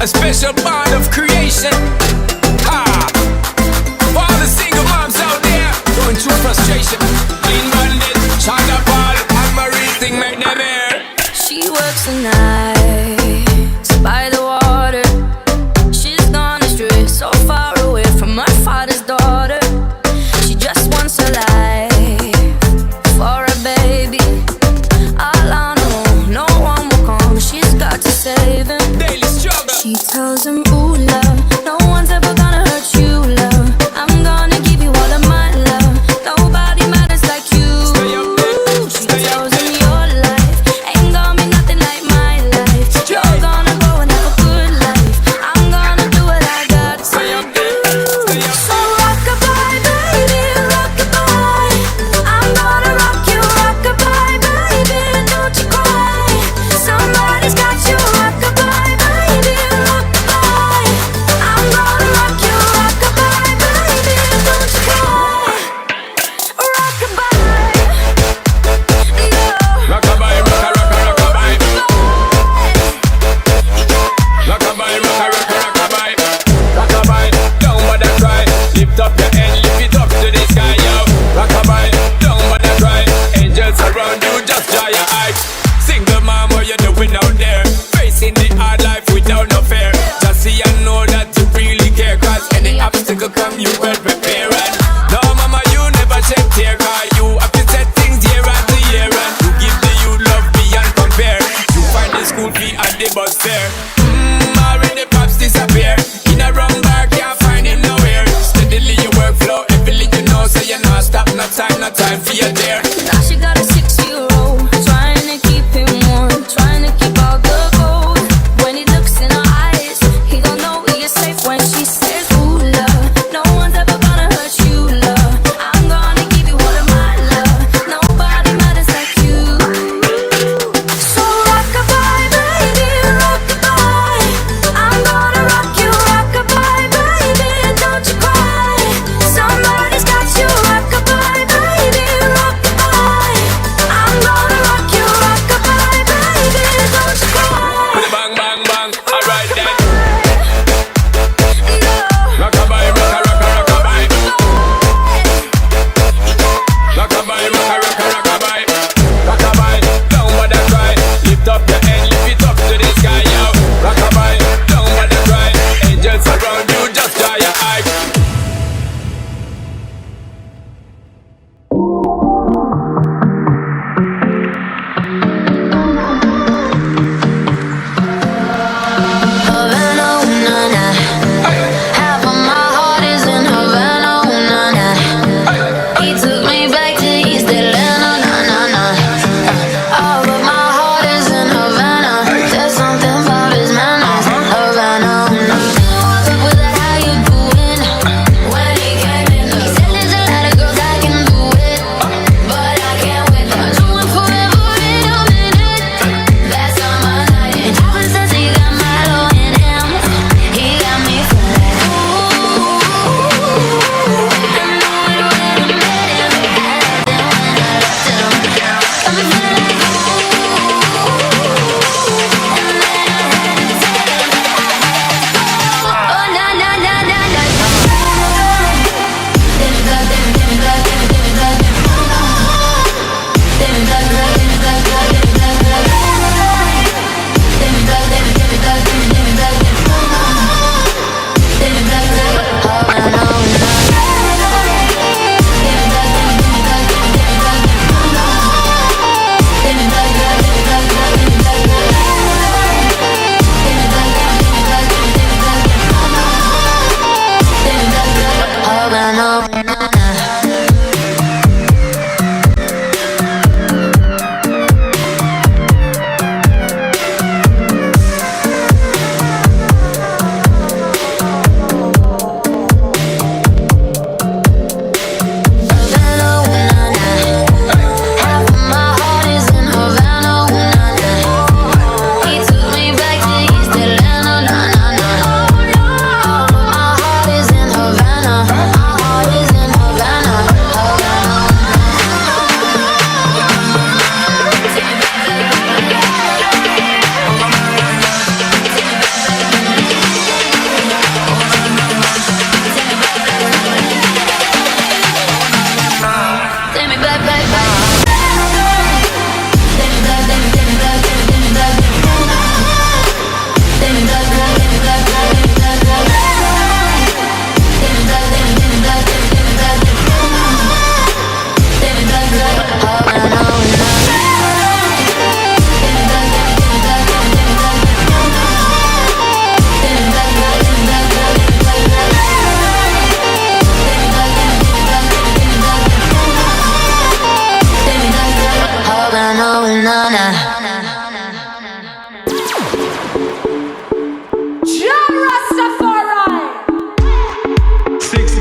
a special bond of creation. Ha! For all the single moms out there going through frustration, Clean Bandit, China Paul, and Marie thing make them air. She works the nights by the water. She's gone astray, so far away from her father's daughter. She just wants a life for a baby. All on her own, no one will come. She's got to save him. Daily struggle. She tells him, ooh, love, no one's ever gonna hurt you, love. I'm gonna give you all of my love. Nobody matters like you. Stay up there, She stay up tells there. him your life ain't gonna be nothing like my life. You're gonna go and have a good life. I'm gonna do what I got to Stay up there, stay up So rock-a-bye, baby, rock-a-bye. I'm gonna rock you, rock-a-bye, baby, don't you cry. Somebody's got you, rock-a-bye, baby, rock-a-bye. I'm gonna rock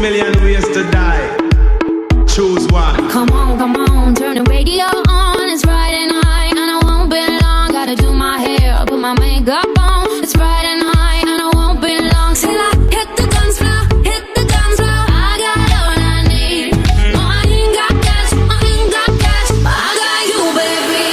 million ways to die. Choose one. Come on, turn the radio on. It's Friday night and I won't be long. Gotta do my hair, put my makeup on. It's Friday night and I won't be long. Till I hit the dance floor, hit the dance floor. I got all I need. No, I ain't got cash, but I got you, baby.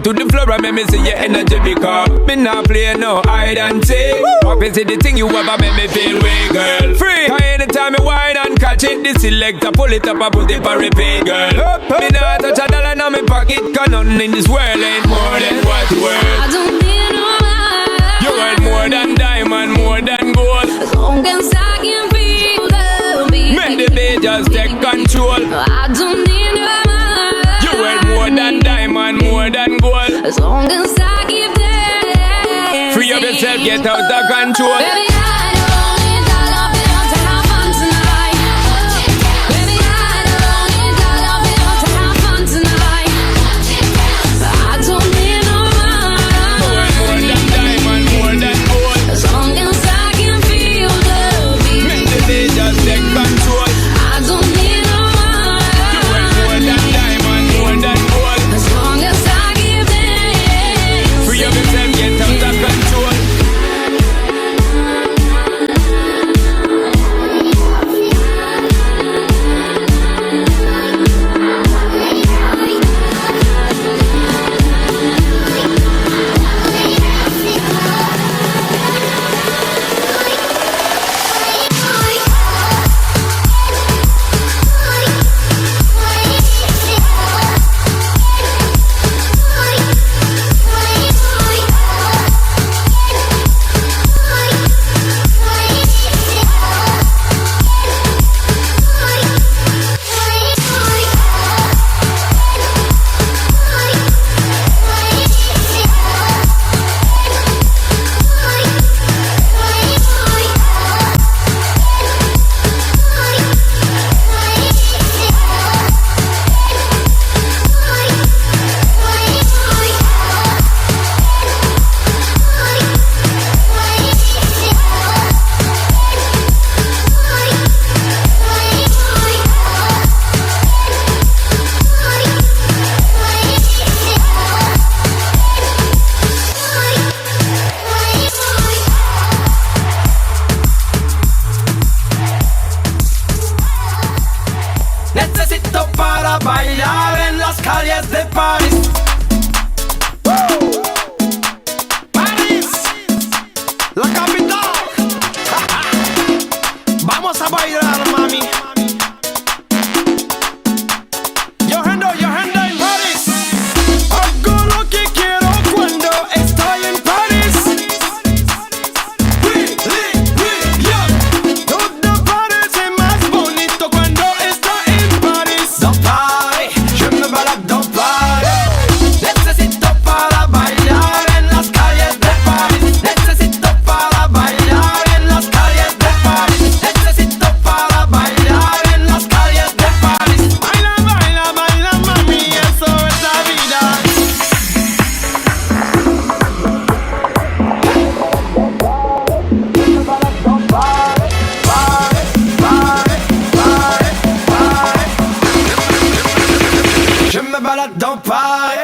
To the floor and make me see your energy because me not play no hide and seek. What is it the thing you ever make me feel way, girl? Free. Cause anytime me whine and catch it, the selector pull it up and put it for repeat, girl. Me not touch a dollar in my pocket, cause nothing in this world ain't more than what you worth. I don't need no man. You worth more than diamond, more than gold. As long as I can feel the beat. Make the beat just take control. I don't need no man. You worth more than diamond, more than gold. As long as I keep dancing. Free up yourself, get out of control. Baby, I don't need dollar bills to have fun tonight. Baby, I don't need dollar bills to have fun tonight. I don't need no man. More than diamond, more than gold. As long as I can feel the beat. Make the beat just take control. I don't need no man. You worth more than diamond, more than gold. As long as I keep dancing. Free up yourself, get out of control. dans Paris.